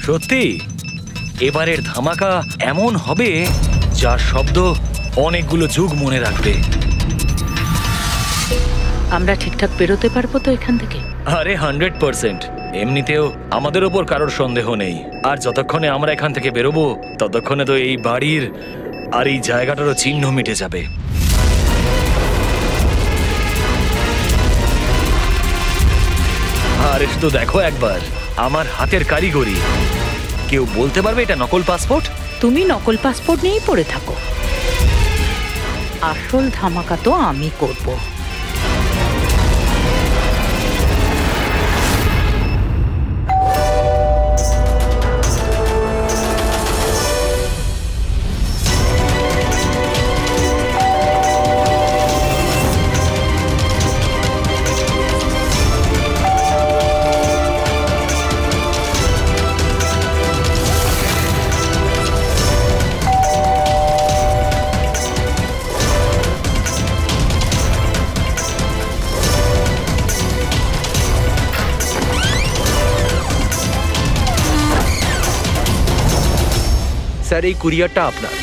সত্যি এবারের ধামাকা এমন হবে যার শব্দ অনেকগুলো যুগ মনে রাখবে। আমরা ঠিকঠাক বেরোতে পারবো তো এখান থেকে? আরে 100%। এমনিতেও আমাদের ওপর কারোর সন্দেহ নেই, আর যতক্ষণে আমরা এখান থেকে বেরোবো ততক্ষণে তো এই বাড়ির আর এই জায়গাটারও চিহ্ন মিটে যাবে। আরে শুধু দেখো একবার আমার হাতের কারিগরি। কেউ বলতে পারবে এটা নকল পাসপোর্ট? তুমি নকল পাসপোর্ট নিয়েই পড়ে থাকো, আসল ধামাকা তো আমি করব। স্যার, এই কুরিয়ারটা আপনার।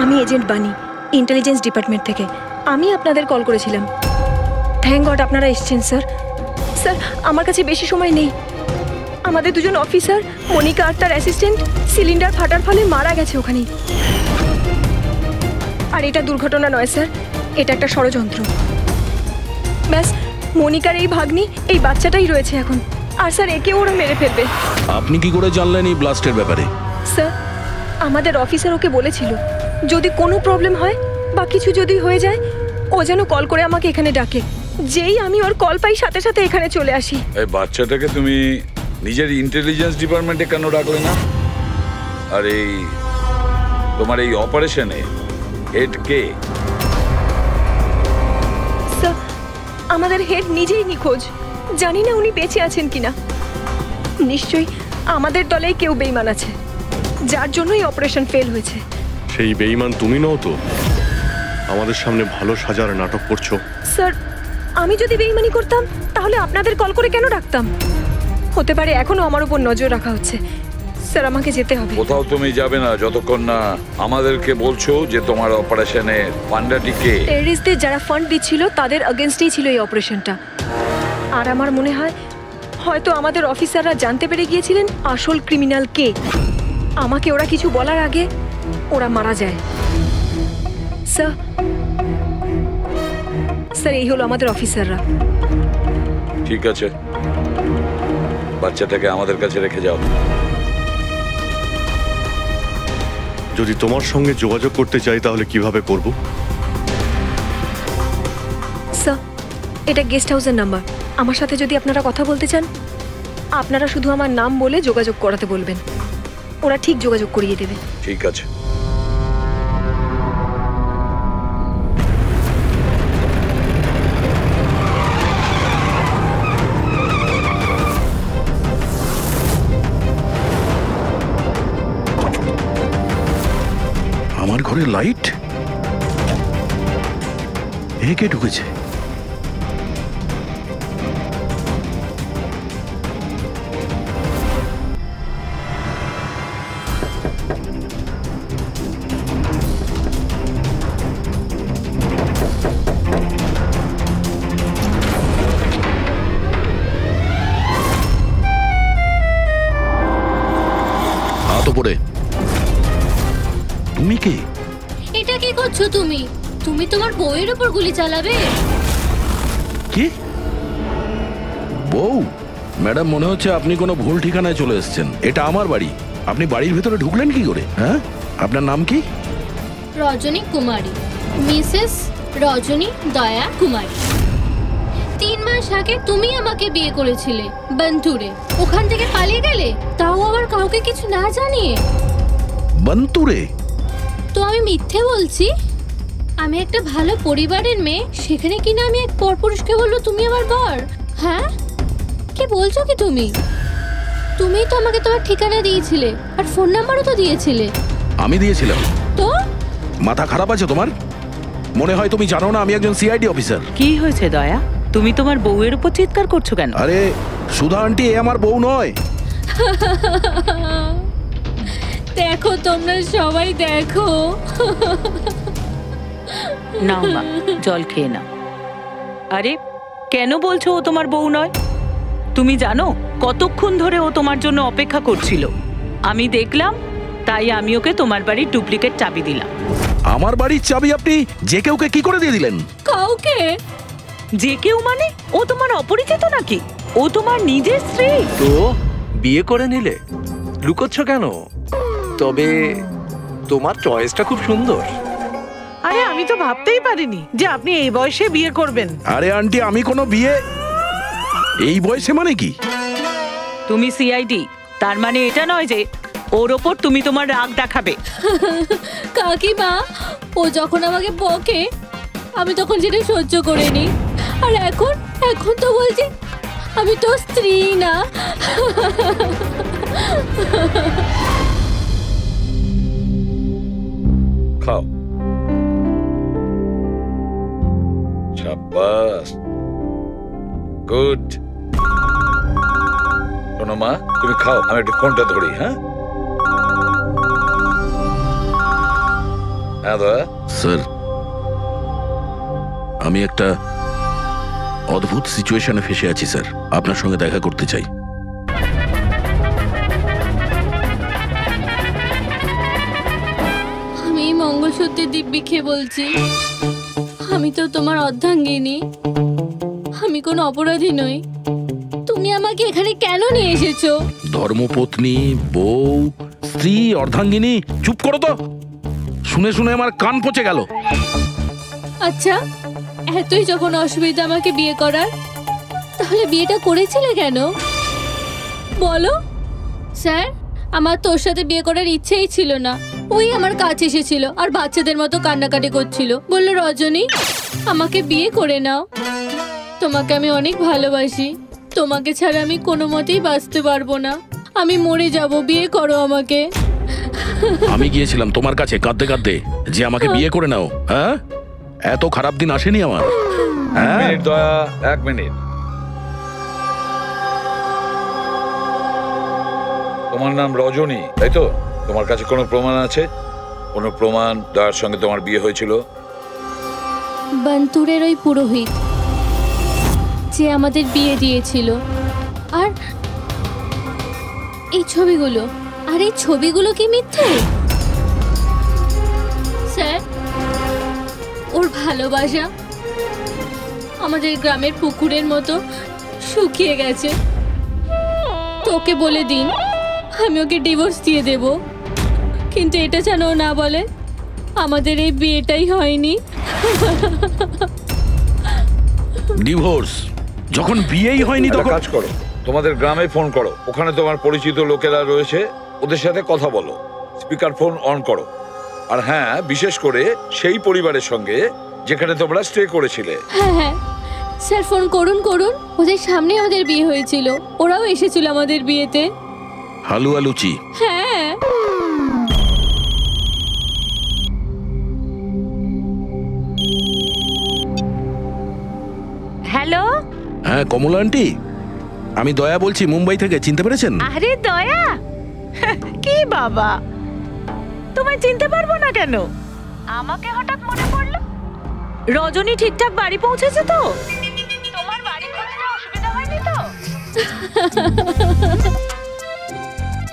আমি এজেন্ট বানি, ইন্টেলিজেন্স ডিপার্টমেন্ট থেকে। আমি আপনাদের কল করেছিলাম। থ্যাংক গড আপনারা এসেছেন স্যার। স্যার, আমার কাছে বেশি সময় নেই। আমাদের দুজন অফিসার, মনিকা আর তার অ্যাসিস্ট্যান্ট, সিলিন্ডার ফাটার ফলে মারা গেছে ওখানেই। আর এটা দুর্ঘটনা নয় স্যার, এটা একটা ষড়যন্ত্র। ব্যাস, মনিকার এই ভাগ্নি, এই বাচ্চাটাই রয়েছে এখন। আর স্যার, একে ওরা মেরে ফেলবে। আপনি কি করে জানলেন এই ব্লাস্টের ব্যাপারে? স্যার, আমাদের অফিসার ওকে বলেছিল যদি কোনো প্রবলেম হয় বা কিছু যদি হয়ে যায় ও যেন কল করে আমাকে এখানে ডাকে। যেই আমি ওর কল পাই সাথে সাথে এখানে চলে আসি। এই বাচ্চাটাকে তুমি নিজের ইন্টেলিজেন্স ডিপার্টমেন্টে কেন রাখলে না? আর এই তোমার এই অপারেশনে হেড কে? স্যার, আমাদের হেড নিজেই নিখোঁজ। জানি না উনি বেঁচে আছেন কিনা। নিশ্চয়ই আমাদের দলে কেউ বেইমান আছে, যার জন্যই অপারেশন ফেল হয়েছে। সেই বেঈমান তুমি নও তো? আমাদের সামনে ভালো সাজার নাটক করছো। স্যার, আমি যদি বেইমানি করতাম তাহলে আপনাদের কল করে কেন ডাকতাম? হতে পারে এখনো আমার উপর নজর রাখা হচ্ছে। স্যার, আমাকে যেতে হবে। কোথাও তুমি যাবে না যতক্ষণ না আমাদেরকে বলছো যে তোমার অপারেশনের ফান্ডাটি কে। টেররিস্টদের যারা ফান্ড দিচ্ছিল তাদের এগেইনস্টেই ছিল এই অপারেশনটা। আর আমার মনে হয় হয়তো আমাদের অফিসাররা জানতে পেরে গিয়েছিলেন আসল ক্রিমিনাল কে। আমাকে ওরা কিছু বলার আগে ওরা মারা যায়। স্যার, স্যার, এই হলো আমাদের অফিসাররা। ঠিক আছে, বাচ্চাটাকে আমাদের কাছে রেখে যাও। যদি তোমার সঙ্গে যোগাযোগ করতে চাই তাহলে কিভাবে করব? স্যার, এটা গেস্ট হাউসের নাম্বার। আমার সাথে যদি আপনারা কথা বলতে চান আপনারা শুধু আমার নাম বলে যোগাযোগ করাতে বলবেন, ওরা ঠিক যোগাযোগ করিয়ে দেবে। ঠিক আছে। আমার ঘরে লাইট? এ কে ঢুকেছে? পড়ে তুমি কে? এটা কি করছো তুমি? তুমি তোমার বউয়ের উপর গুলি চালাবে? কি বউ? ম্যাডাম মনে হচ্ছে আপনি কোনো ভুল ঠিকানায় চলে এসেছেন। এটা আমার বাড়ি। আপনি বাড়ির ভেতরে ঢুকলেন কি করে? হ্যাঁ, আপনার নাম কি? রজনী কুমারী, মিসেস রজনী দয়া কুমারী। 3 মাস আগে তুমি আমাকে বিয়ে করেছিলে বন্টুরে, ওখান থেকে পালিয়ে গেলে, তাও আবার কাউকে কিছু না জানিয়ে। বন্তুরে? তো আমি মিথ্যে বলছি? আমি একটা ভালো পরিবারের মেয়ে, সেখানে কিনা আমি এক পরপুরুষকে বলবো তুমি আমার বর? হ্যাঁ, কি বলছো কি তুমি? তুমিই তো আমাকে তোমার ঠিকানা দিয়েছিলে, আর ফোন নাম্বারও তো দিয়েছিলে। আমি দিয়েছিলাম। তো মাথা খারাপ আছে তোমার? মনে হয় তুমি জানো না আমি একজন সিআইডি অফিসার। কি হয়েছে দয়া? তুমি তোমার বউয়ের উপর চিৎকার করছো কেন? আরে সুধা আন্টি, এ আমার বউ নয়। দেখো, তোমরা সবাই দেখো। নাও মা, জল খেয়ে নাও। আরে কেন বলছো ও তোমার বউ নয়? তুমি জানো কতক্ষণ ধরে ও তোমার জন্য অপেক্ষা করছিল? আমি দেখলাম, তাই আমি ওকে তোমার বাড়ির ডুপ্লিকেট চাবি দিলাম। আমার বাড়ির চাবি আপনি যে কেউকে কি করে দিয়ে দিলেন? কাউকে? যে কেউ মানে? ও তোমার অপরিচিত নাকি? ও তোমার নিজের স্ত্রী। তো বিয়ে করে নিলে? লুকোচ্ছ কেন? তবে তোমার চয়েসটা খুব সুন্দর। আরে আমি তো ভাবতেই পারিনি যে আপনি এই বয়সে বিয়ে করবেন। আরে আন্টি, আমি কোনো বিয়ে এই বয়সে মানে কি? তুমি সিআইডি, তার মানে এটা নয় যে ওর ওপর তুমি তোমার রাগ দেখাবে। কাকিমা, ও যখন আমাকে বকে আমি তখন সেটা সহ্য করে নি, আর এখন তো বলছি আমি তো স্ত্রী না। খাও। শাবাশ, গুড। শোনো মা, তুমি খাও, আমি একটু ফোনটা ধরি। হ্যাঁ হ্যাঁ দয়া। স্যার, আমি একটা অদ্ভুত সিচুয়েশনে ফেসে আছি স্যার, আপনার সঙ্গে দেখা করতে চাই। আমি মঙ্গলসূত্রের দিব্যি খেয়ে বলছি, আমি তো তোমার অর্ধাঙ্গিনী, আমি কোনো অপরাধী নই। তুমি আমাকে এখানে কেন নিয়ে এসেছো? ধর্মপত্নী, বউ, স্ত্রী, অর্ধাঙ্গিনী, চুপ করো তো। শুনে শুনে আমার কান পচে গেল। আচ্ছা, এতই যখন অসুবিধা আমাকে বিয়ে করার, তাহলে বিয়েটা করেছিলে কেন বলো? স্যার, আমার তোর সাথে বিয়ে করার ইচ্ছেই ছিল না। ওই আমার কাছে এসেছিল আর বাচ্চাদের মতো কান্নাকাটি করছিল, বললো রজনী আমাকে বিয়ে করে নাও, তোমাকে আমি অনেক ভালোবাসি, তোমাকে ছাড়া আমি কোনো মতেই বাঁচতে পারবো না, আমি মরে যাব, বিয়ে করো আমাকে। আমি গিয়েছিলাম তোমার কাছে কাঁদতে কাঁদতে যে আমাকে বিয়ে করে নাও। হ্যাঁ, এত খারাপ দিন আসেনি আমার। হ্যাঁ, মিনিট দয়া, 1 মিনিট। তোমার নাম রজনী, তাই তো? তোমার কাছে কোনো প্রমাণ আছে? কোনো প্রমাণ দয়ার সঙ্গে তোমার বিয়ে হয়েছিল? বন্তুরের ওই পুরোহিত যে আমাদের বিয়ে দিয়েছিল, আর এই ছবিগুলো, আর এই ছবিগুলো কি মিথ্যে? স্যার, ওর ভালোবাসা আমাদের গ্রামের পুকুরের মতো শুকিয়ে গেছে। তোকে বলে দিন আমি ওকে ডিভোর্স দিয়ে দেব, কিন্তু এটা যেন ও না বলে আমাদের এই বিয়েটাই হয়নি। ডিভোর্স? যখন বিয়েই হয়নি একটা তখন কাজ করো, তোমাদের গ্রামে ফোন করো, ওখানে তোমার পরিচিত লোকেরা রয়েছে, ওদের সাথে কথা বলো, স্পিকার ফোন অন করো। আর হ্যাঁ, বিশেষ করে সেই পরিবারের সঙ্গে যেখানে তোমরা স্টে করেছিলে। হ্যাঁ হ্যাঁ স্যার, ফোন করুন করুন, ওদের সামনে আমাদের বিয়ে হয়েছিল, ওরাও এসেছিল আমাদের বিয়েতে। হালুয়া লুচি? হ্যাঁ। হ্যালো। হ্যাঁ কমলা আন্টি, আমি দয়া বলছি মুম্বাই থেকে, চিনতে পেরেছেন? আরে দয়া, কি বাবা, তোমায় চিনতে পারবো না কেন? আমাকে হঠাৎ মনে পড়লো। রজনী ঠিকঠাক বাড়ি পৌঁছেছে তো? তোমার বাড়ি খুঁজতে অসুবিধা হয়নি তো?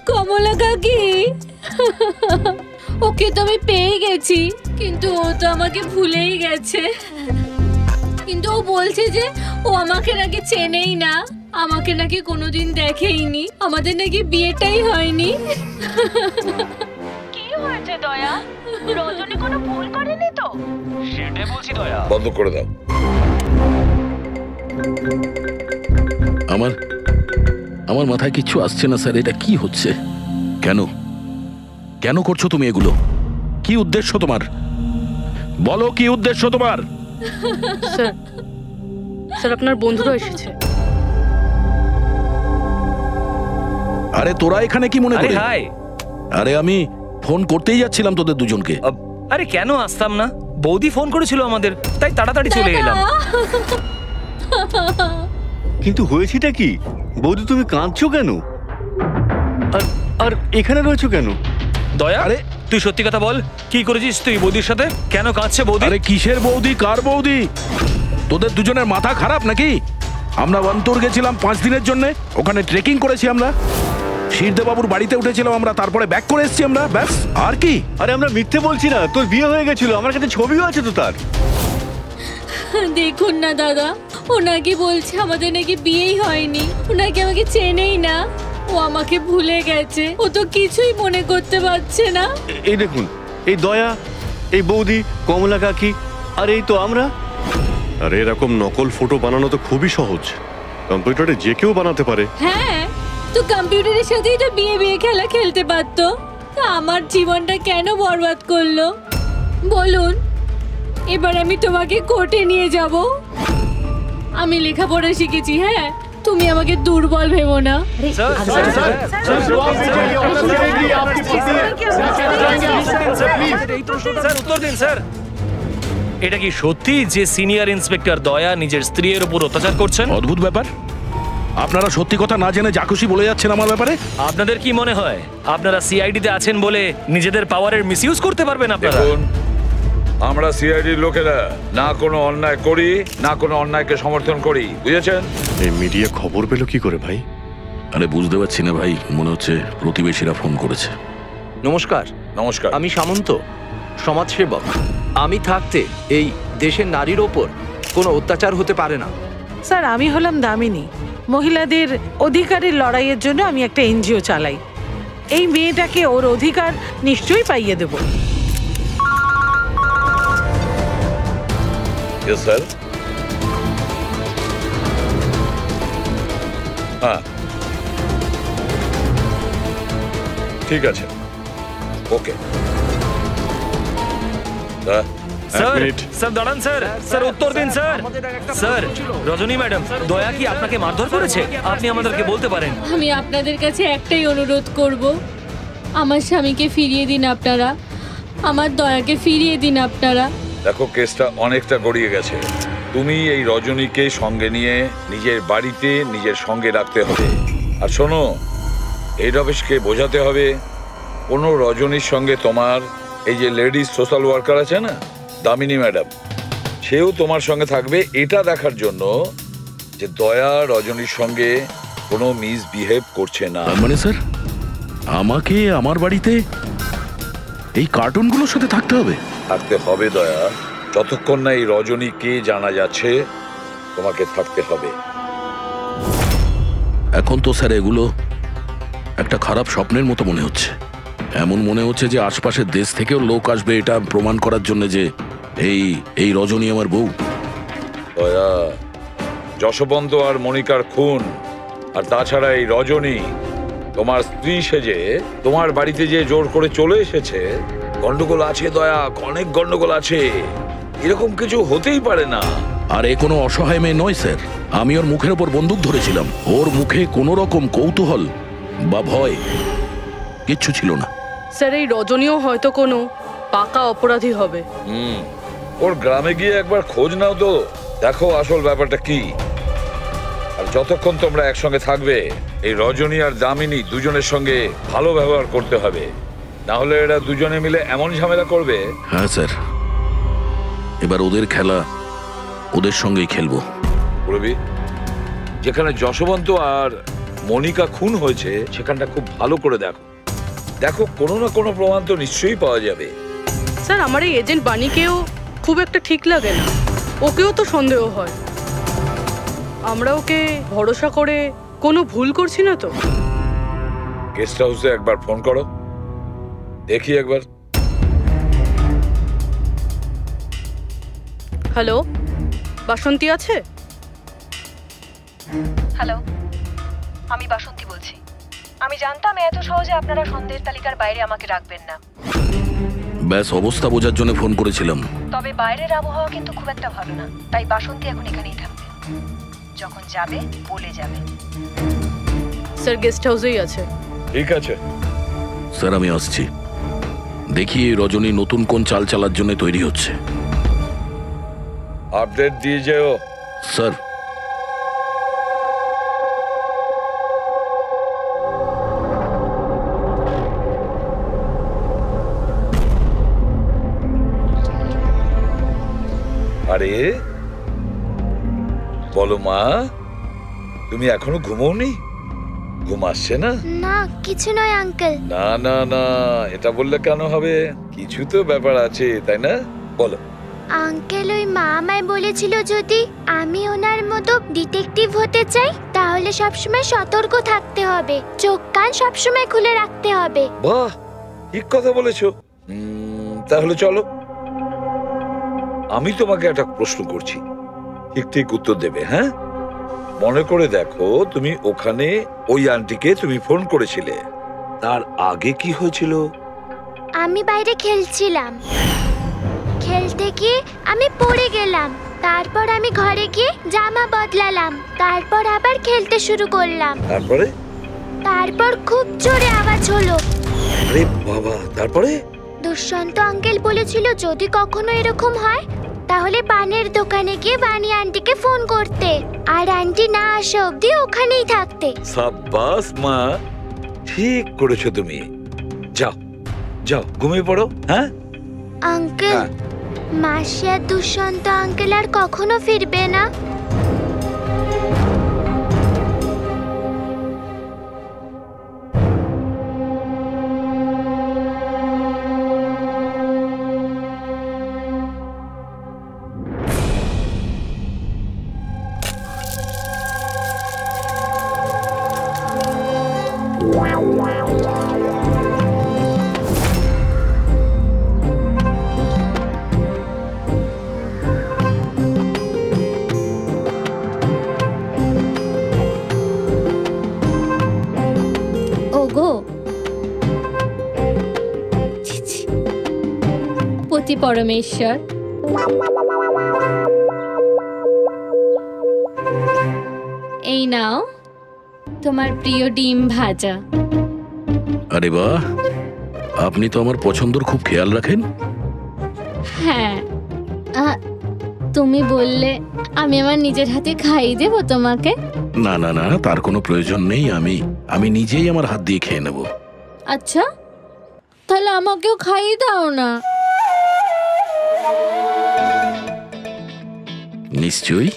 কমলা কাকি, ওকে তো আমি পেয়ে গেছি, কিন্তু ও তো আমাকে ভুলেই গেছে। কিন্তু ও বলছে যে ও আমাকে নাকি চেনেই না, আমাকে নাকি কোনোদিন দেখেইনি, আমাদের নাকি বিয়েটাই হয়নি। কি হয়েছে দয়া? রজনী কোনো ভুল করেনি তো? সেটাই বলছি দয়া। বন্ধ করে দাও। আমার মাথায় কিচ্ছু আসছে না স্যার, এটা কি হচ্ছে? কেন কেন করছো তুমি এগুলো? কি উদ্দেশ্য তোমার? বলো কি উদ্দেশ্য তোমার? স্যার স্যার আপনার বন্ধুরা এসেছে। আরে তোরা এখানে কি মনে আরে করে? হাই। আরে আমি ফোন করতেই যাচ্ছিলাম তোদের দুজনকে। আরে কেন আসতাম না? বৌদি ফোন করেছিল আমাদের, তাই তাড়াতাড়ি চলে এলাম। কিন্তু হয়েছেটা কি? বৌদি তুমি কাঁদছো কেন? আর এখানে রয়েছো কেন? দয়া, আরে তুই সত্যি কথা বল, কি করেছিস তুই বৌদির সাথে? কেন কাঁদছে বৌদি? আরে কিসের বৌদি, কার বৌদি? তোদের দুজনের মাথা খারাপ নাকি? আমরা ওয়ান্তর গেছিলাম 5 দিনের জন্য, ওখানে ট্রেকিং করেছি আমরা। শিরদেবাবুর বাড়িতে উঠেছিলাম আমরা, তারপরে ব্যাক করে এসেছি আমরা, ব্যাস। আর কি? আরে আমরা মিথ্যে বলছি না, তোর বিয়ে হয়ে গেছিল, আমার কাছে ছবিও আছে তো তার। দেখুন না দাদা, ও নাকি বলছে আমাদের নাকি বিয়েই হয়নি, ও নাকি আমাকে চেনেই না, ও আমাকে ভুলে গেছে, ও তো কিছুই মনে করতে পারছে না। এই দেখুন, এই দয়া, এই বৌদি, কমলা কাকি, আর এই তো আমরা। আরে এরকম নকল ফটো বানানো তো খুবই সহজ, কম্পিউটারে যে কেউ বানাতে পারে। হ্যাঁ, তো কম্পিউটারের সাথেই তো বিয়ে বিয়ে খেলা খেলতে পারতো, তা আমার জীবনটা কেন বরবাদ করলো বলুন? এবার আমি তোমাকে কোর্টে নিয়ে যাব। আমি লেখাপড়া শিখেছি, হ্যাঁ, তুমি আমাকে দুর্বল ভেবো না। স্যার, এটা কি সত্যি যে সিনিয়র ইন্সপেক্টর দয়া নিজের স্ত্রীর উপর অত্যাচার করছেন? অদ্ভুত ব্যাপার, আপনারা সত্যি কথা না জেনে যা খুশি বলে যাচ্ছেন আমার ব্যাপারে। আপনাদের কি মনে হয় আপনারা সিআইডি তে আছেন বলে নিজেদের পাওয়ারের মিসইউজ করতে পারবেন আপনারা? দেখুন, আমরা সিআইডির লোকেরা না কোনো অন্যায় করি, না কোনো অন্যায়কে সমর্থন করি, বুঝেছেন? এই মিডিয়া খবর পেলো কি করে ভাই? আরে বুঝতে পারছি না ভাই, মনে হচ্ছে প্রতিবেশীরা ফোন করেছে। নমস্কার। নমস্কার। আমি সামন্ত, সমাজসেবক। আমি থাকতে এই দেশের নারীর ওপর কোনো অত্যাচার হতে পারে না। স্যার আমি হলাম দামিনী, মহিলাদের অধিকারের লড়াইয়ের জন্য আমি একটা এনজিও চালাই। এই মেয়েটাকে ওর অধিকার নিশ্চয়ই পাইয়ে দেব। Yes sir. হ্যাঁ, ঠিক আছে, ওকে। Sir, minute. স্যার দাঁড়ান স্যার, স্যার উত্তর দিন স্যার। স্যার, রজনী ম্যাডাম, দয়া কি আপনাকে মারধর করেছে? আপনি আমাদেরকে বলতে পারেন। আমি আপনাদের কাছে একটাই অনুরোধ করব, আমার স্বামীকে ফিরিয়ে দিন আপনারা, আমার দয়াকে ফিরিয়ে দিন আপনারা। দেখো, কেসটা অনেকটা গড়িয়ে গেছে। তুমি এই রজনীকে সঙ্গে নিয়ে নিজের বাড়িতে নিজের সঙ্গে রাখতে হবে। আর শোনো, এই অফিসকে বোঝাতে হবে কোনো রজনীর সঙ্গে তোমার এই যে লেডিস সোশ্যাল ওয়ার্কার আছে না, দামিনী ম্যাডাম, সেও তোমার সঙ্গে থাকবে, এটা দেখার জন্য যে দয়া রজনীর সঙ্গে কোনো মিসবিহেভ করছে না। তার মানে স্যার আমাকে আমার বাড়িতে এই কার্টুনগুলোর সাথে থাকতে হবে? থাকতে হবে দয়া, যতক্ষণ না এই রজনী কে জানা যাচ্ছে, তোমাকে থাকতে হবে। এখন তো স্যার এগুলো একটা খারাপ স্বপ্নের মতো মনে হচ্ছে। এমন মনে হচ্ছে যে আশপাশের দেশ থেকেও লোক আসবে এটা প্রমাণ করার জন্য যে এই রজনী আমার বউ। দয়া, যশবন্ত আর মনিকার খুন, আর তাছাড়া এই রজনী তোমার স্ত্রী সেজে তোমার বাড়িতে যে জোর করে চলে এসেছে, গন্ডগোল আছে দয়া, অনেক গন্ডগোল আছে। এরকম কিছু হতেই পারে না। আর এ কোনো অসহায় মেয়ে নয় স্যার, আমি ওর মুখের ওপর বন্দুক ধরেছিলাম, ওর মুখে কোনো রকম কৌতূহল বা ভয় কিচ্ছু ছিল না। স্যার এই রজনীও হয়তো কোনো পাকা অপরাধী হবে। ওর গ্রামে গিয়ে একবার খোঁজ নাও তো, দেখো আসল ব্যাপারটা কি। আর যতক্ষণ তোমরা একসঙ্গে থাকবে, এই রজনী আর দামিনী দুজনের সঙ্গে ভালো ব্যবহার করতে হবে, না হলে এরা দুজনে মিলে এমন ঝামেলা করবে। হ্যাঁ স্যার, এবার ওদের খেলা ওদের সঙ্গেই খেলবো। পুরবি, যেখানে যশবন্ত আর মনিকা খুন হয়েছে সেখানটা খুব ভালো করে দেখো, দেখো কোনো না কোনো প্রমাণ তো নিশ্চয়ই পাওয়া যাবে। স্যার আমার এই এজেন্ট বাণীকেও খুব একটা ঠিক লাগে না, ওকেও তো সন্দেহ হয়। আমরা ওকে ভরসা করে কোনো ভুল করছি না তো? গেস্ট হাউসে একবার ফোন করো, দেখি একবার। হ্যালো, বাসন্তী আছে? হ্যালো, আমি বাসন্তী বলছি। আমি জানতাম এত সহজে আপনারা সন্দেহের তালিকার বাইরে আমাকে রাখবেন না, ব্যাস অবস্থা বোঝার জন্য ফোন করেছিলাম। তবে বাইরের আবহাওয়া কিন্তু খুব একটা ভালো না, তাই বাসন্তী এখন এখানেই থাকবে। যখন যাবে বলে যাবে। স্যার গেস্ট হাউসেই আছে। ঠিক আছে স্যার, আমি আসছি। দেখি এই রজনী নতুন কোন চাল চালার জন্য তৈরি হচ্ছে। আপডেট দিয়ে যেও। স্যার। আরে বলো মা, তুমি এখনো ঘুমোওনি? ঘুম আসছে না? না, কিছু নয় আঙ্কেল। না না না, এটা বললে কেন হবে? কিছু তো ব্যাপার আছে, তাই না? বলো। আঙ্কেল, ওই মা আমায় বলেছিল যদি আমি ওনার মতো ডিটেকটিভ হতে চাই তাহলে সবসময় সতর্ক থাকতে হবে, চোখ কান সবসময় খুলে রাখতে হবে। বাহ, ঠিক কথা বলেছো। তাহলে চলো, আমি তোমাকে একটা প্রশ্ন করছি, ঠিক ঠিক উত্তর দেবে। হ্যাঁ, মনে করে দেখো, তুমি ওখানে ওই আন্টিকে তুমি ফোন করেছিলে, তার আগে কি হয়েছিল? আমি বাইরে খেলছিলাম, খেলতে গিয়ে আমি পড়ে গেলাম, তারপর আমি ঘরে গিয়ে জামা বদলালাম, তারপর আবার খেলতে শুরু করলাম। তারপর খুব জোরে আওয়াজ হলো। আরে বাবা, তারপরে? দুষ্যন্ত আঙ্কেল বলেছিল যদি কখনো এরকম হয় তাহলে পানের দোকানে গিয়ে বানি আন্টিকে ফোন করতে, আর আন্টি না আসা অবধি ওখানেই থাকতে। সাব্বাস মা, ঠিক করেছো তুমি। যাও যাও, ঘুমিয়ে পড়ো। হ্যাঁ আঙ্কেল, মাসি আর দুষ্যন্ত আঙ্কেল আর কখনো ফিরবে না? ওগো, পতি পরমেশ্বর, এই নাও তোমার প্রিয় ডিম ভাজা। আরে বাহ, আপনি তো আমার পছন্দের খুব খেয়াল রাখেন। হ্যাঁ, তুমি বললে আমি আমার নিজের হাতে খাইয়ে দেবো তোমাকে। না না না, তার কোনো প্রয়োজন নেই। আমি নিজেই আমার হাত দিয়ে খেয়ে নেব। আচ্ছা, তাহলে আমাকেও খাইয়ে দাও না। নিশ্চয়ই।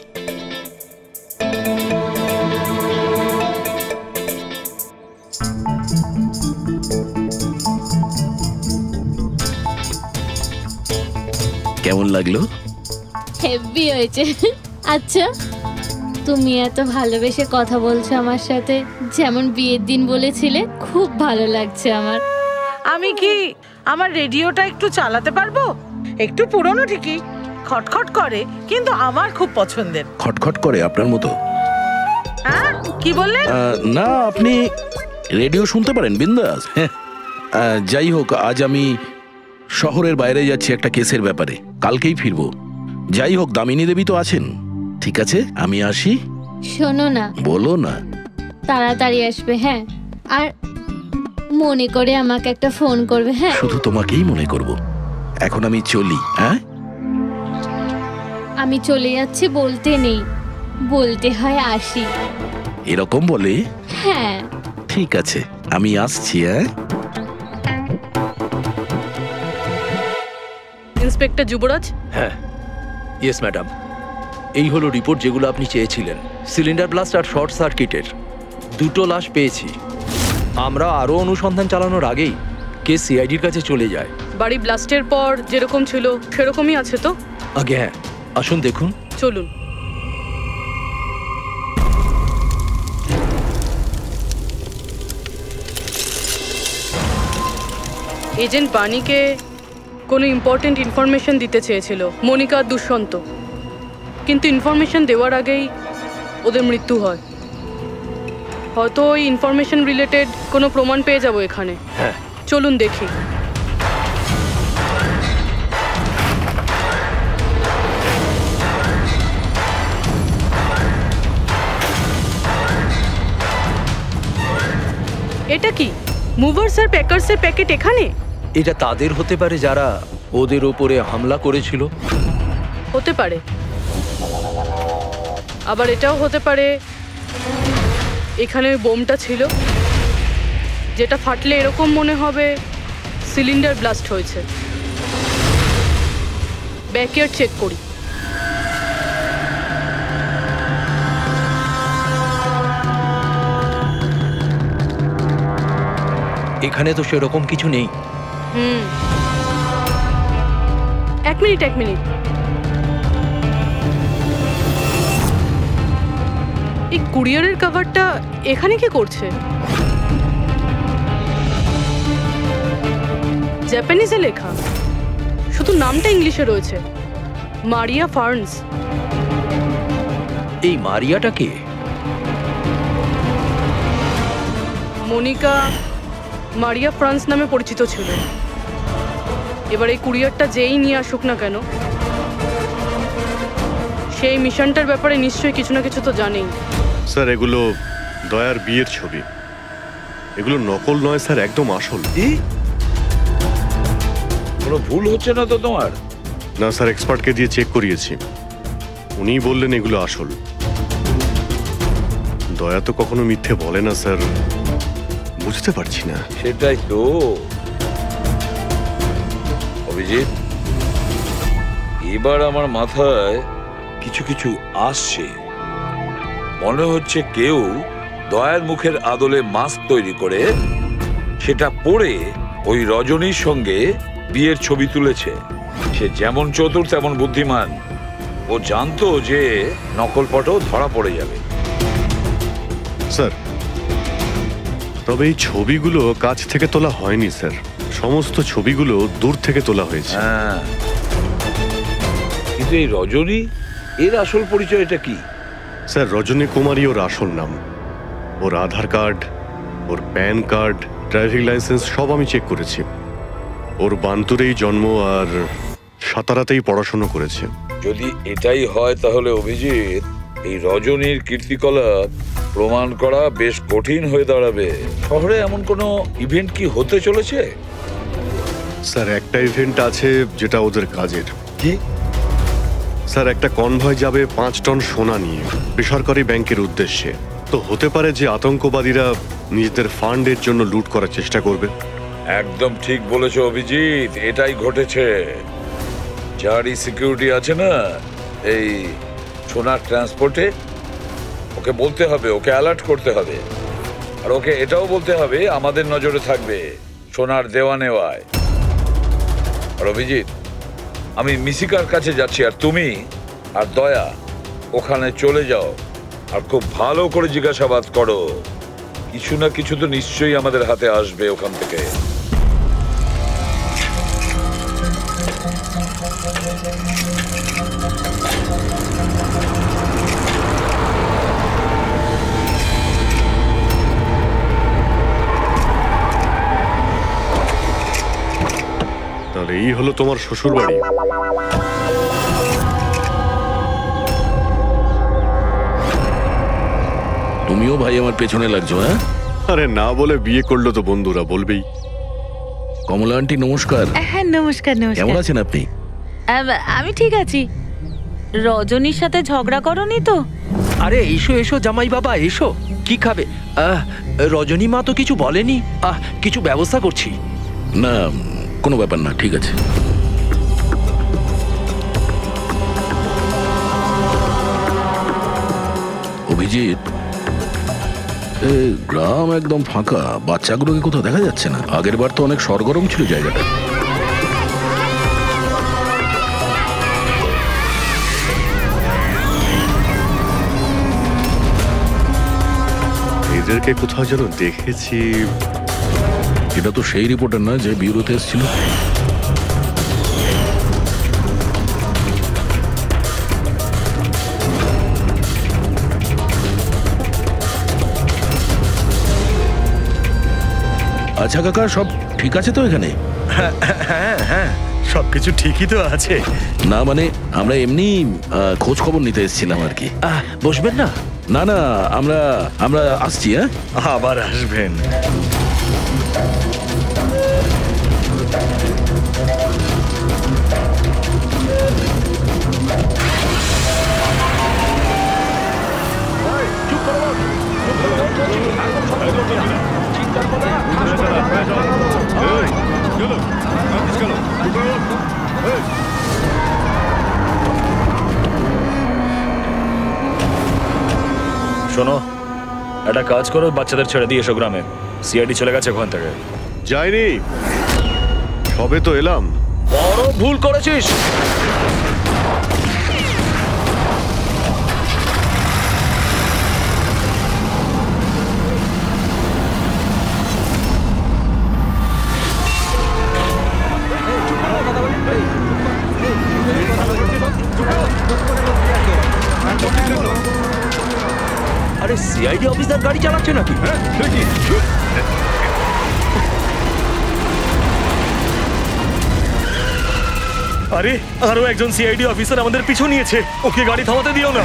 কেমন লাগলো? হেভি হয়েছে। আচ্ছা, তুমি এত ভালোবেসে কথা বলছো আমার সাথে, যেমন বিয়ের দিন বলেছিলে, খুব ভালো লাগছে আমার। আমি কি আমার রেডিওটা একটু চালাতে পারবো? একটু পুরনো ঠিকই, খটখট করে, কিন্তু আমার খুব পছন্দের। খটখট করে আপনার মতো? হ্যাঁ, কি বললেন? না, আপনি রেডিও শুনতে পারেন বিন্দাস। যাই হোক, আজ আমি শহরের বাইরে যাচ্ছি একটা কেসের ব্যাপারে, কালকেই ফিরবো। যাই হোক, দামিনী দেবী তো আছেন। ঠিক আছে, আমি আসি। শোনো না। বলো না। তাড়াতাড়ি আসবে, হ্যাঁ? আর মনে করে আমাকে একটা ফোন করবে। হ্যাঁ, শুধু তোমাকেই মনে করব। এখন আমি চলি। হ্যাঁ, আমি চলে যাচ্ছি বলতে নেই, বলতে হয় আসি। এরকম বলে? হ্যাঁ। ঠিক আছে, আমি আসছি। হ্যাঁ। ইন্সপেক্টর যুবরাজ। হ্যাঁ, ইয়েস ম্যাডাম। এই হলো রিপোর্ট যেগুলো আপনি চেয়েছিলেন। সিলিন্ডার ব্লাস্ট আর শর্ট সার্কিটের দুটো লাশ পেয়েছি। আমরা আরও অনুসন্ধান চালানোর আগেই কেস সিআইডির কাছে চলে যায়। বাড়ি ব্লাস্টের পর যেরকম ছিল সেরকমই আছে তো? আগে হ্যাঁ, আসুন দেখুন। চলুন। এজেন্ট বাণীকে কোনো ইম্পর্টেন্ট ইনফরমেশন দিতে চেয়েছিল মনিকা আর দুষ্যন্ত, কিন্তু ইনফরমেশন দেওয়ার আগেই ওদের মৃত্যু হয়। হয়তো ওই ইনফরমেশন রিলেটেড কোনো প্রমাণ পেয়ে যাবো এখানে। হ্যাঁ, চলুন দেখি। এটা কি মুভার্স আর প্যাকার্সের প্যাকেট এখানে? এটা তাদের হতে পারে যারা ওদের ওপরে হামলা করেছিল। হতে পারে, আবার এটাও হতে পারে এখানে ওই বোমটা ছিল যেটা ফাটলে এরকম মনে হবে সিলিন্ডার ব্লাস্ট হয়েছে। ব্যাকইয়ার্ড চেক করি। এখানে তো সেরকম কিছু নেই। এক মিনিট। এই কুরিয়ারের কভারটা এখানে কি করছে? জাপানিজে লেখা, শুধু নামটা ইংলিশে রয়েছে, মারিয়া ফার্নস। এই মারিয়াটা কে? মনিকা মারিয়া ফ্রান্স নামে পরিচিত ছিল। এবার এই কুরিয়ারটা যেই নিয়ে আসুক না কেন, সেই মিশনটার ব্যাপারে নিশ্চয়ই কিছু না কিছু তো জানেই। স্যার এগুলো দয়ার বিয়ের ছবি, এগুলো নকল নয় স্যার, একদম আসল। কোনো ভুল হচ্ছে না তো তোমার? না স্যার, এক্সপার্টকে দিয়ে চেক করিয়েছি, উনিই বললেন এগুলো আসল। দয়া তো কখনো মিথ্যে বলে না স্যার, বুঝতে পারছি না। সেটাই তো অভিজিৎ, এবার আমার মাথায় কিছু কিছু আসছে। মনে হচ্ছে কেউ দয়ার মুখের আদলে মাস্ক তৈরি করে সেটা পরে ওই রজনীর সঙ্গে বিয়ের ছবি তুলেছে। সে যেমন চতুর তেমন বুদ্ধিমান, ও জানতো যে নকল ফটো ধরা পড়ে যাবে। স্যার তবে এই ছবিগুলো কাছ থেকে তোলা হয়নি স্যার, সমস্ত ছবিগুলো দূর থেকে তোলা হয়েছে। হ্যাঁ, কিন্তু এই রজনী, এর আসল পরিচয়টা কি? স্যার রজনী কুমারী ওর আসল নাম। ওর আধার কার্ড, ওর প্যান কার্ড, ড্রাইভিং লাইসেন্স সব আমি চেক করেছি। ওর বান্তুরেই জন্ম আর সাতারাতেই পড়াশোনা করেছে। যদি এটাই হয় তাহলে অভিজিৎ, এই রজনীর কীর্তিকলাপ প্রমাণ করা বেশ কঠিন হয়ে দাঁড়াবে। শহরে এমন কোনো ইভেন্ট কি হতে চলেছে? স্যার একটা ইভেন্ট আছে যেটা ওদের কাজের। কি? স্যার একটা কনভয় যাবে 5 টন সোনা নিয়ে বেসরকারি ব্যাংকের উদ্দেশ্যে। তো হতে পারে যে আতঙ্কবাদীরা নিজেদের ফান্ডের জন্য লুট করার চেষ্টা করবে। একদম ঠিক বলেছো অভিজিৎ, এটাই ঘটেছে। যারই সিকিউরিটি আছে না এই সোনার ট্রান্সপোর্টে, ওকে বলতে হবে, ওকে অ্যালার্ট করতে হবে, আর ওকে এটাও বলতে হবে আমাদের নজরে থাকবে সোনার দেওয়া নেওয়ায়। আর অভিজিৎ, আমি মিশিকার কাছে যাচ্ছি, আর তুমি আর দয়া ওখানে চলে যাও আর খুব ভালো করে জিজ্ঞাসাবাদ করো। কিছু না কিছু তো নিশ্চয়ই আমাদের হাতে আসবে ওখান থেকে। তাহলে এই হলো তোমার শ্বশুর বাড়ি। তুমিও ভাই আমার পেছনে লাগছো? হ্যাঁ, আরে না বলে বিয়ে করলো তো বন্ধুরা বলবেই। কমলা আন্টি নমস্কার। হ্যাঁ নমস্কার। কেমন আছেন আপনি? আমি ঠিক আছি। রজনীর সাথে ঝগড়া করনি তো? আরে এসো এসো জামাই বাবা, এসো। কি খাবে? রজনী মা তো কিছু বলেনি। কিছু ব্যবস্থা করছি। না, কোনো ব্যাপার না, ঠিক আছে। অভিজিৎ, গ্রাম একদম ফাঁকা, বাচ্চাগুলোকে কোথাও দেখা যাচ্ছে না। আগের বার তো অনেক সরগরম ছিল জায়গাটা। এদেরকে কোথাও যেন দেখেছি। এটা তো সেই রিপোর্টার না যে ব্যুরোতে এসেছিল। আচ্ছা কাকা, সব ঠিক আছে তো এখানে? হ্যাঁ হ্যাঁ, সবকিছু ঠিকই তো আছে। না মানে আমরা এমনি খোঁজ খবর নিতে এসেছিলাম আর কি। বসবেন না? না না, আমরা আমরা আসছি। হ্যাঁ, আবার আসবেন। শোনো, একটা কাজ করো, বাচ্চাদের ছেড়ে দিয়ে এসো গ্রামে। সিআইডি চলে গেছে ওখান থেকে। যাইনি, সবে তো এলাম। বড় ভুল করেছিস। আরে সিআইডি অফিসার গাড়ি চালাচ্ছে নাকি? আরে আরো একজন সিআইডি অফিসার আমাদের পিছু নিয়েছে, ওকে গাড়ি থামাতে দিও না।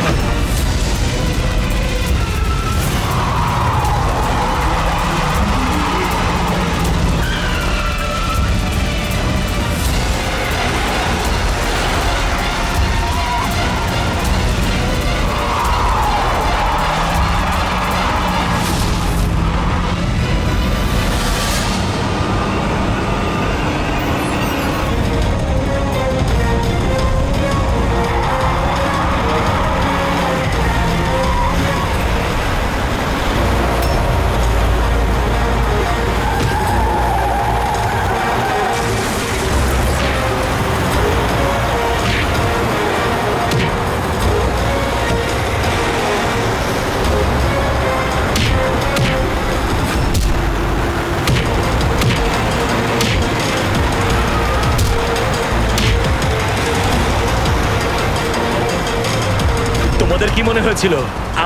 তোমাদের কি মনে হয়েছিল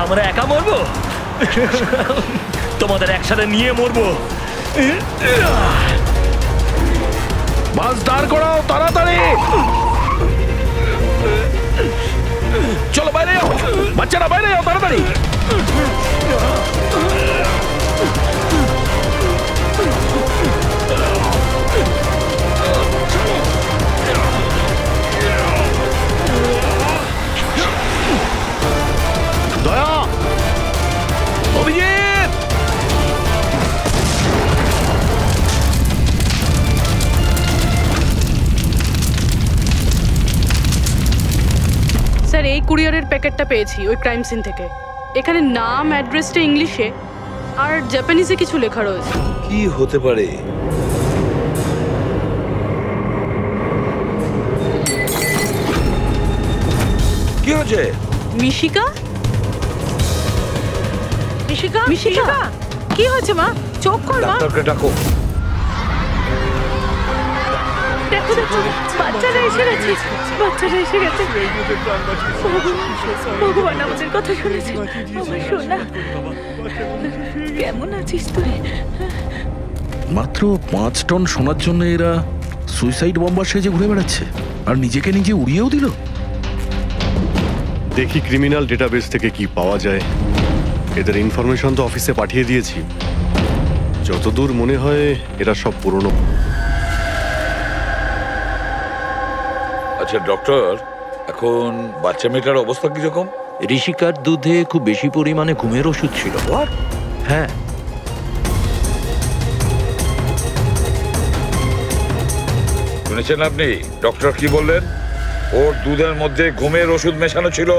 আমরা একা মরবো? তোমাদের একসাথে নিয়ে মরবো। বাস দাঁড় করাও তাড়াতাড়ি। চলো বাইরে যাও, বাচ্চারা বাইরে যাও তাড়াতাড়ি। দয়া, অভিজিৎ, স্যার এই কুরিয়ারের প্যাকেটটা পেয়েছি ওই ক্রাইম সিন থেকে। এখানে নাম অ্যাড্রেসটা ইংলিশে আর জাপানিজে কিছু লেখা রয়েছে। কি হতে পারে? কি হচ্ছে? মিশিকা, মিশিকা, মিশিকা, কি হয়েছে মা? চোখ খোল মা। ডাক্তারকে ডাকো। দেখো দেখো, বাচ্চারা এসে গেছে, বাচ্চারা এসে গেছে। ভগবান আমাদের কথা শুনেছে। আমার সোনা, কেমন আছিস তুই? মাত্র 5 টন সোনার জন্য এরা সুইসাইড বম্বার সেজে ঘুরে বেড়াচ্ছে আর নিজেকে নিজে উড়িয়েও দিল। দেখি ক্রিমিনাল ডেটাবেস থেকে কি পাওয়া যায়। এদের ইনফরমেশন তো অফিসে পাঠিয়ে দিয়েছি। যতদূর মনে হয় এরা সব পুরনো। আচ্ছা ডক্টর, এখন বাচ্চা মেয়েটার অবস্থা কিরকম? ঋষিকার দুধে খুব বেশি পরিমাণে ঘুমের ওষুধ ছিল। হ্যাঁ, শুনেছেন আপনি ডক্টর কি বললেন? ওর দুধের মধ্যে ঘুমের ওষুধ মেশানো ছিল।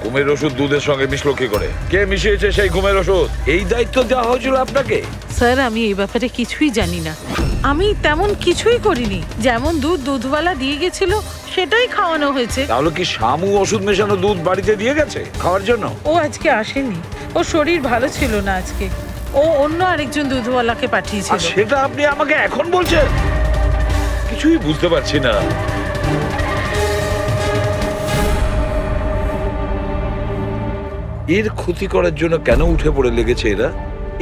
ঘুমের ওষুধ দুধের সঙ্গে মিশলো কি করে? কে মিশিয়েছে সেই ঘুমের ওষুধ? এই দায়িত্ব দেওয়া হয়েছিল আপনাকে? স্যার আমি এই ব্যাপারে কিছুই জানি না। আমি তেমন কিছুই করিনি। যেমন দুধ দুধওয়ালা দিয়ে গেছিল সেটাই খাওয়ানো হয়েছে। তাহলে কি শামু ওষুধ মেশানো দুধ বাড়িতে দিয়ে গেছে খাওয়ার জন্য? ও আজকে আসেনি, ওর শরীর ভালো ছিল না আজকে। ও অন্য আরেকজন দুধওয়ালাকে আর পাঠিয়েছিল। সেটা আপনি আমাকে এখন বলছেন? কিছুই বুঝতে পারছি না। এর ক্ষতি করার জন্য কেন উঠে পড়ে লেগেছে এরা?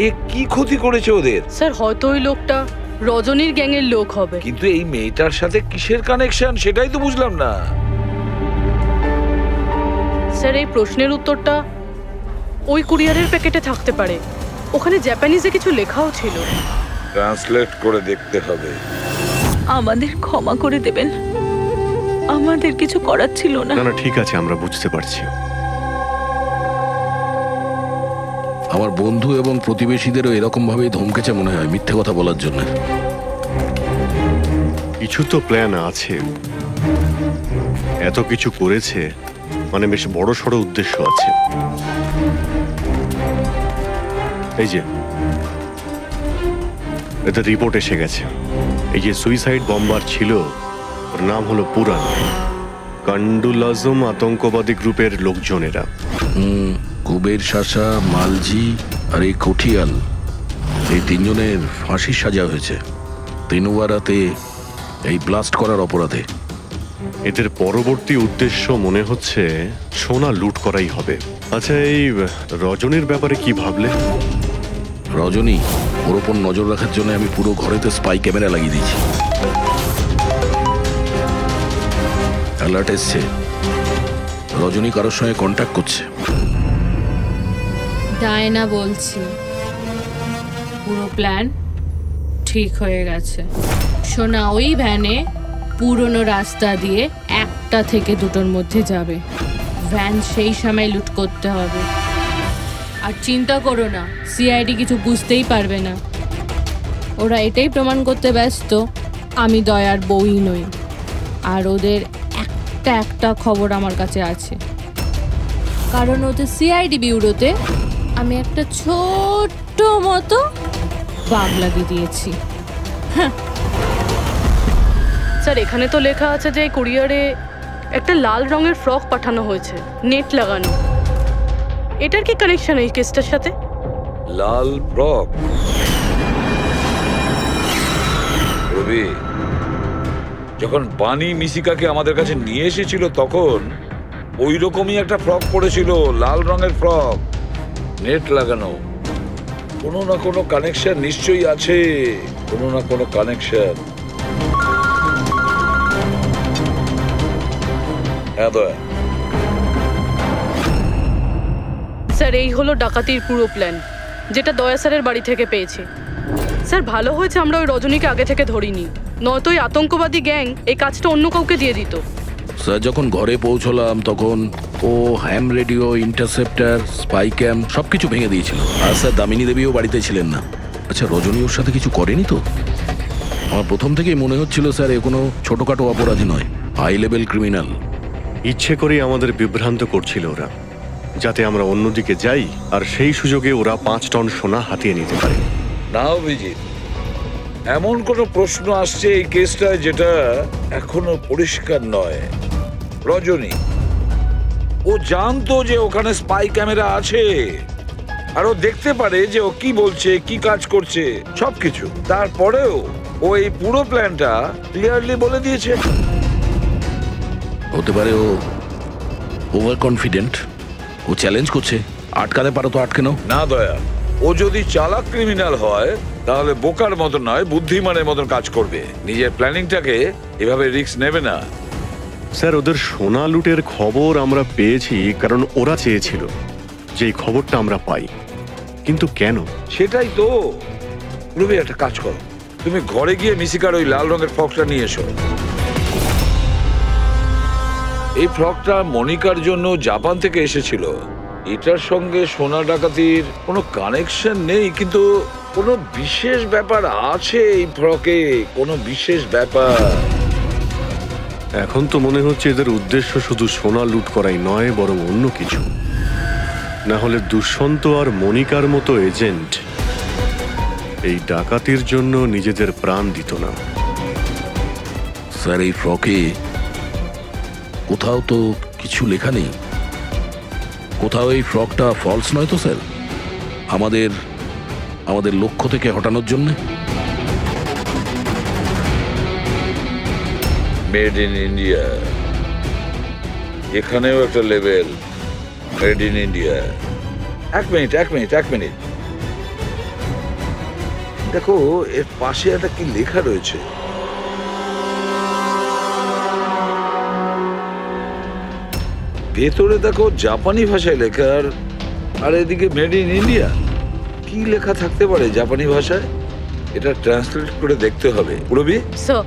এ কি ক্ষতি করেছে ওদের? স্যার হয়তো ওই লোকটা রজনীর গ্যাংয়ের লোক হবে। কিন্তু এই মেয়েটার সাথে কিসের কানেকশন সেটাই তো বুঝলাম না। স্যার এই প্রশ্নের উত্তরটা ওই কুরিয়ারের প্যাকেটে থাকতে পারে। ওখানে জাপানিজে কিছু লেখাও ছিল। ট্রান্সলেট করে দেখতে হবে। আমাদের ক্ষমা করে দেবেন, আমাদের কিছু করার ছিল না। না না ঠিক আছে, আমরা বুঝতে পারছি। আমার বন্ধু এবং প্রতিবেশীদেরও এরকম ভাবেই ধমকেছে মনে হয় মিথ্যে কথা বলার জন্য। কিছু তো প্ল্যান আছে, এত কিছু করেছে মানে বেশ বড় সড়ো উদ্দেশ্য আছে। এই যে এদের রিপোর্ট এসে গেছে। এই যে সুইসাইড বম্বার ছিল ওর নাম হলো পুরান। কান্ডুল আজম আতঙ্কবাদী গ্রুপের লোকজনেরা। কুবের শাসা, মালজি আর এই কঠিয়াল, এই তিনজনের ফাঁসির সাজা হয়েছে তিনুয়ারাতে এই ব্লাস্ট করার অপরাধে। এদের পরবর্তী উদ্দেশ্য মনে হচ্ছে সোনা লুট করাই হবে। আচ্ছা এই রজনীর ব্যাপারে কি ভাবলে? রজনী, ওর ওপর নজর রাখার জন্য আমি পুরো ঘরেতে স্পাই ক্যামেরা লাগিয়ে দিয়েছি। অ্যালার্ট এসছে, রজনী কারোর সঙ্গে কন্ট্যাক্ট করছে। ডায়না বলছি, পুরো প্ল্যান ঠিক হয়ে গেছে। সোনা ওই ভ্যানে পুরনো রাস্তা দিয়ে 1টা থেকে 2টোর মধ্যে যাবে। ভ্যান সেই সময় লুট করতে হবে। আর চিন্তা করো না, সিআইডি কিছু বুঝতেই পারবে না। ওরা এটাই প্রমাণ করতে ব্যস্ত আমি দয়ার বউই নই। আর ওদের একটা খবর আমার কাছে আছে, কারণ ওদের সিআইডি ব্যুরোতে আমি একটা ছোট্ট মতো বাগ লাগিয়ে দিয়েছি। স্যার এখানে তো লেখা আছে যে কুরিয়ারে একটা লাল রঙের ফ্রক পাঠানো হয়েছে, নেট লাগানো। এটার কি কানেকশন এই কেসটার সাথে? লাল ফ্রক? রবি, যখন বানি মিশিকাকে আমাদের কাছে নিয়ে এসেছিল তখন ওই রকমই একটা ফ্রক পরেছিল, লাল রঙের ফ্রক, নেট লাগানো। কোনো না কোনো কানেকশন নিশ্চয়ই আছে, কোনো না কোনো কানেকশন। হ্যাঁ দয়া। স্যার এই হলো ডাকাতির পুরো প্ল্যান, যেটা দয়া স্যারের বাড়ি থেকে পেয়েছি। স্যার ভালো হয়েছে আমরা ওই রজনীকে আগে থেকে ধরিনি, নয়তো ওই আতঙ্কবাদী গ্যাং এই কাজটা অন্য কাউকে দিয়ে দিত। স্যার যখন ঘরে পৌঁছলাম তখন ও হ্যাম রেডিও, ইন্টারসেপ্টার, স্পাই ক্যাম সবকিছু ভেঙে দিয়েছিল। আর স্যার দামিনী দেবীও বাড়িতে ছিলেন না। আচ্ছা রজনী ওর সাথে কিছু করেনি তো? আমার প্রথম থেকেই মনে হচ্ছিল স্যার এ কোনো ছোটখাটো অপরাধী নয়, হাই লেভেল ক্রিমিনাল। ইচ্ছে করেই আমাদের বিভ্রান্ত করছিল ওরা, যাতে আমরা অন্যদিকে যাই আর সেই সুযোগে ওরা 5 টন সোনা হাতিয়ে নিতে পারে। না অভিজিৎ, এমন কোনো প্রশ্ন আসছে এই কেসটায় যেটা এখনো পরিষ্কার নয়। রজনী ও জানতো যে ওখানে স্পাই ক্যামেরা আছে, আর ও দেখতে পারে যে ও কি বলছে, কি কাজ করছে, সবকিছু। তারপরেও ও এই পুরো প্ল্যানটা ক্লিয়ারলি বলে দিয়েছে। হতে পারে ও ওভার কনফিডেন্ট, ও চ্যালেঞ্জ করছে। আটকাতে পারো তো আটকে নাও। না দয়া, ও যদি চালাক ক্রিমিনাল হয় তাহলে বোকার মতন নয়, বুদ্ধিমানের মতন কাজ করবে। নিজের প্ল্যানিংটাকে এভাবে রিস্ক নেবে না। স্যার ওদের সোনা লুটের খবর আমরা পেয়েছি কারণ ওরা চেয়েছিল যে এই খবরটা আমরা পাই, কিন্তু কেন? সেটাই তো। রবি একটা কাজ করো, তুমি ঘরে গিয়ে মিশিকার ওই লাল রঙের ফ্রকটা নিয়ে এসো। এই ফ্রকটা মনিকার জন্য জাপান থেকে এসেছিল। এটার সঙ্গে সোনা ডাকাতির কোনো কানেকশন নেই, কিন্তু কোনো বিশেষ ব্যাপার আছে এই ফ্রকে, কোনো বিশেষ ব্যাপার। এখন তো মনে হচ্ছে এদের উদ্দেশ্য শুধু সোনা লুট করাই নয়, বরং অন্য কিছু। না হলে দুষ্যন্ত আর মনিকার মতো এজেন্ট এই ডাকাতির জন্য নিজেদের প্রাণ দিত না। স্যার এই ফ্রকে কোথাও তো কিছু লেখা নেই, কোথাও এই ফ্রকটা ফলস নয় তো স্যার? আমাদের আমাদের লক্ষ্য থেকে হটানোর জন্য? মেড ইন ইন্ডিয়া, এখানেও একটা লেভেল মেড ইন ইন্ডিয়া। এক মিনিট দেখো এর পাশে একটা কি লেখা রয়েছে। ভেতরে দেখো জাপানি ভাষায় লেখা, আর এদিকে মেড ইন ইন্ডিয়া। কি লেখা থাকতে পারে জাপানি ভাষায়? এটা ট্রান্সলেট করে দেখতে হবে। পুরবি স্যার,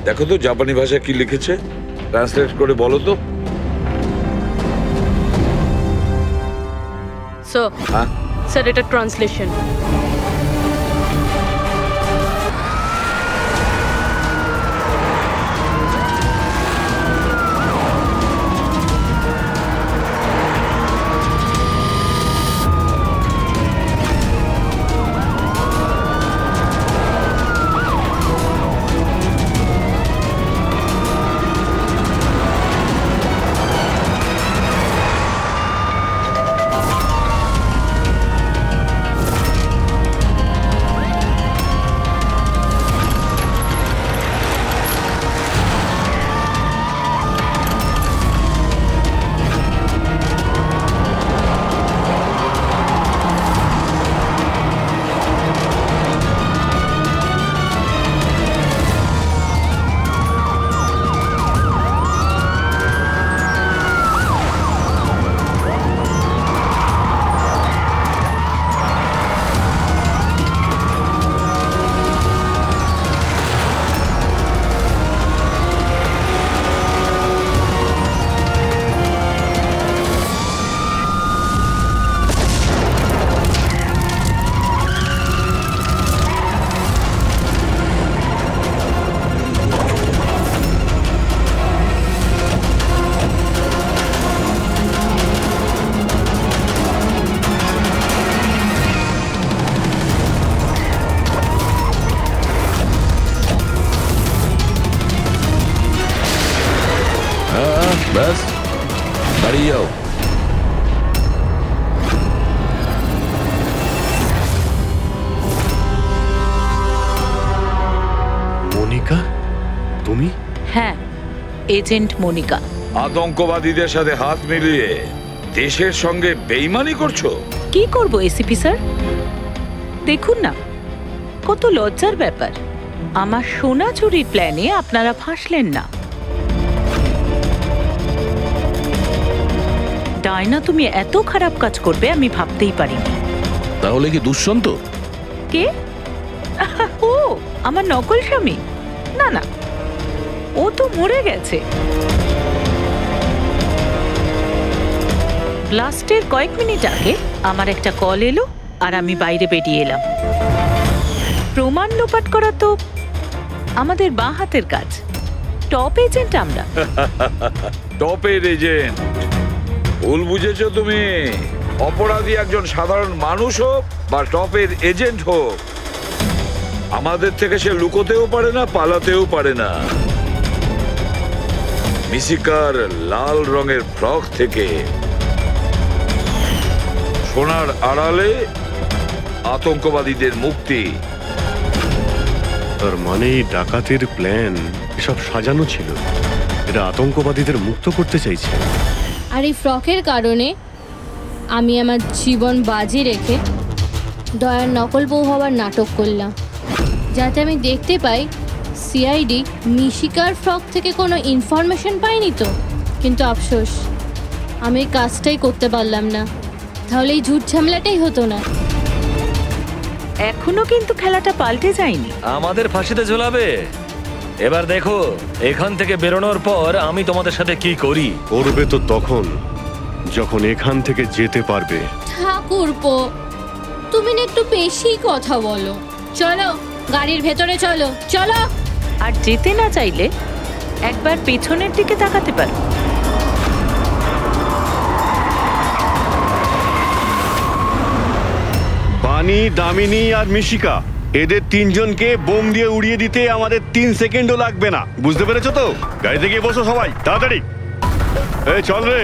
দেখো তো জাপানি ভাষায় কি লিখেছে, ট্রান্সলেট করে বলো তো। স্যার, হ্যাঁ স্যার এটা ট্রান্সলেশন। ব্যাস, দাঁড়িয়ে যাও। মনিকা, তুমি? হ্যাঁ, এজেন্ট মনিকা। আতঙ্কবাদীদের সাথে হাত মিলিয়ে দেশের সঙ্গে বেইমানি করছো? কি করব এসিপি স্যার? দেখুন না, কত লজ্জার ব্যাপার। আমার সোনা চুরির প্ল্যানে আপনারা ফাঁসলেন না। ডায়না, তুমি এত খারাপ কাজ করবে আমি ভাবতেই পারিনি। তাহলে কি দুষ্যন্ত? কে? ও আমার নকল স্বামী? না না, ও তো মরে গেছে। ব্লাস্টের কয়েক মিনিট আগে আমার একটা কল এলো আর আমি বাইরে বেরিয়ে এলাম। প্রমাণ লোপাট করা তো আমাদের বাঁ হাতের কাজ। টপ এজেন্ট আমরা। টপের এজেন্ট? ভুল বুঝেছো তুমি। অপরাধী একজন সাধারণ মানুষ হোক বা টপের এজেন্ট হোক, আমাদের থেকে সে লুকোতেও পারে না, পালাতেও পারে না। মিশিকার লাল রঙের ফ্রক থেকে সোনার আড়ালে আতঙ্কবাদীদের মুক্তি। তার মানে এই ডাকাতের প্ল্যান এসব সাজানো ছিল। এরা আতঙ্কবাদীদের মুক্ত করতে চাইছে। আর এই ফ্রকের কারণে আমি আমার জীবন বাজি রেখে দয়ার নকল বউ হওয়ার নাটক করলাম, যাতে আমি দেখতে পাই সিআইডি মিশিকার ফ্রক থেকে কোনো ইনফরমেশন পাইনি তো। কিন্তু আফসোস, আমি এই কাজটাই করতে পারলাম না, তাহলে এই ঝুট ঝামেলাটাই হতো না। এখনো কিন্তু খেলাটা পাল্টে যায়নি। আমাদের ফাঁসিতে ঝোলাবে। এবার দেখো এখান থেকে বেরোনোর পর আমি তোমাদের সাথে কি করি। করবে তো তখন যখন এখান থেকে যেতে পারবে। ঠাকুরপো, তুমি না একটু বেশি কথা বলো। চলো গাড়ির ভেতরে চলো। চলো। আর যেতে না চাইলে একবার পেছনের দিকে তাকাতে পারো। বানি, দামিনী আর মিশিকা, এদের তিনজনকে বোম দিয়ে উড়িয়ে দিতে আমাদের 3 সেকেন্ডও লাগবে না। বুঝতে পেরেছো তো? গাড়িতে গিয়ে বসো সবাই, তাড়াতাড়ি। এই চল রে।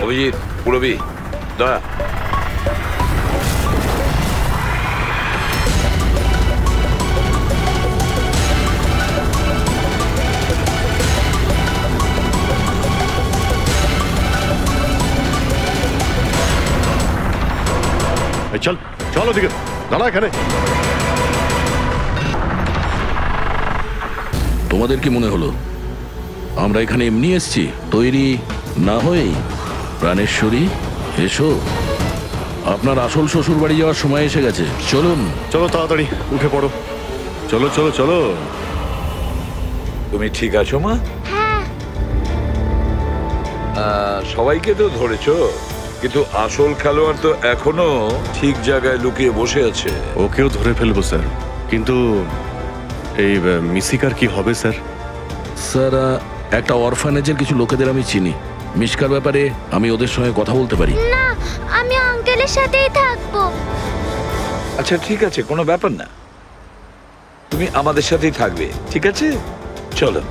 অভিজিৎ, পুরবি, দয়া। এই চল চল ওদিকে, দাঁড়া এখানে। তোমাদের কি মনে হলো আমরা এখানে এমনি এসছি? তৈরি না হয়েই? প্রাণেশ্বরী, এসো, আপনার আসল শ্বশুর বাড়ি যাওয়ার সময় এসে গেছে। চলুন। চলো তাড়াতাড়ি উঠে পড়ো, চলো চলো চলো। তুমি ঠিক আছো মা? হ্যাঁ। সবাইকে তো ধরেছো, কিন্তু আসল খেলোয়াড় তো এখনো ঠিক জায়গায় লুকিয়ে বসে আছে। ওকেও ধরে ফেলবো স্যার, কিন্তু এই মিসিকার কি হবে স্যার? স্যার, একটা অরফানেজের কিছু লোকেদের আমি চিনি। মিশকার ব্যাপারে আমি ওদের সঙ্গে কথা বলতে পারি। না, আমি আঙ্কেলের সাথেই থাকবো। আচ্ছা ঠিক আছে, কোনো ব্যাপার না, তুমি আমাদের সাথেই থাকবে, ঠিক আছে? চলো।